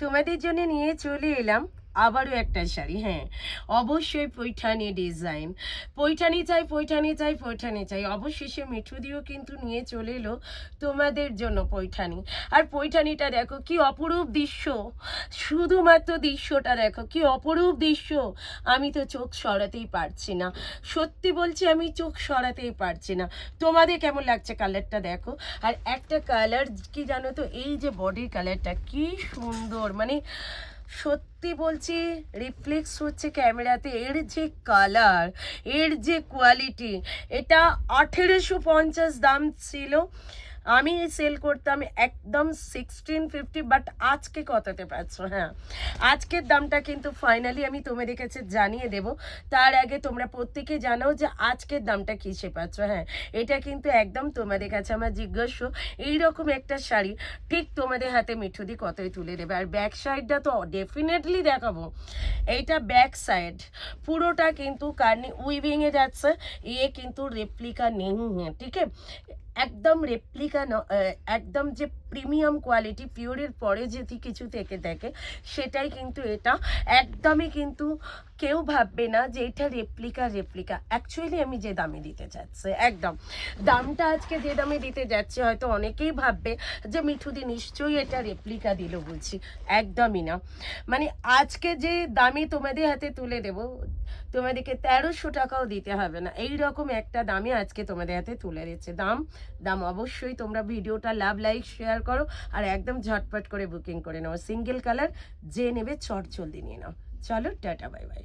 তোমাদের জন্য নিয়ে চলে এলাম আবারও একটা শাড়ি। হ্যাঁ, অবশ্যই পৈঠানি ডিজাইন, পৈঠানি চাই পৈঠানি চাই পৈঠানি চাই। অবশেষে মিঠুদিও কিন্তু নিয়ে চলে এলো তোমাদের জন্য পৈঠানি। আর পৈঠানিটা দেখো কি অপরূপ দৃশ্য, শুধুমাত্র দৃশ্যটা দেখো কি অপরূপ দৃশ্য। আমি তো চোখ সরাতেই পারছি না, সত্যি বলছি আমি চোখ সরাতেই পারছি না। তোমাদের কেমন লাগছে কালারটা দেখো। আর একটা কালার কি জানো তো, এই যে বডির কালারটা কি সুন্দর, মানে সত্যি বলছি রিফ্লেক্স হচ্ছে ক্যামেরাতে। এর যে কালার, এর যে কোয়ালিটি, এটা 1850 দাম ছিল। আমি সেল করতাম একদম 1650, বাট আজকে কততে পাচ্ছ? হ্যাঁ, আজকের দামটা কিন্তু ফাইনালি আমি তোমাদের কাছে জানিয়ে দেব। তার আগে তোমরা প্রত্যেকে জানো যে আজকের দামটা কিসে পাচ্ছ। হ্যাঁ, এটা কিন্তু একদম তোমাদের কাছে আমার জিজ্ঞাস্য, এইরকম একটা শাড়ি ঠিক তোমাদের হাতে মিঠুদি কতই তুলে দেবে। আর ব্যাক সাইডটা তো ডেফিনেটলি দেখাবো। এইটা ব্যাক সাইড পুরোটা কিন্তু কার্নি উইভিংয়ে যাচ্ছে। ইয়ে কিন্তু রেপ্লিকা নেই। হ্যাঁ, ঠিক আছে, একদম রেপ্লিকা একদম যে প্রিমিয়াম কোয়ালিটি পিওরের পরে যদি কিছু থেকে থাকে সেটাই কিন্তু এটা। একদমই কিন্তু কেউ ভাববে না যে এটা রেপ্লিকা। অ্যাকচুয়ালি আমি যে দামে দিতে চাচ্ছি, একদম দামটা আজকে যে দামে দিতে যাচ্ছি, হয়তো অনেকেই ভাববে যে মিঠুদি নিশ্চয়ই এটা রেপ্লিকা দিল বলছি। একদমই না, মানে আজকে যে দামে তোমাদের হাতে তুলে দেব, তোমাদেরকে 1300 টাকাও দিতে হবে না। এই রকম একটা দামে আজকে তোমাদের হাতে তুলে দিচ্ছে। দাম অবশ্যই তোমরা ভিডিওটা লাভ লাইক শেয়ার করো আর একদম ঝটপট করে বুকিং করে নাও। সিঙ্গেল কালার যে নেবে চট জলদি নিয়ে নাও। চলো টাটা বাই বাই।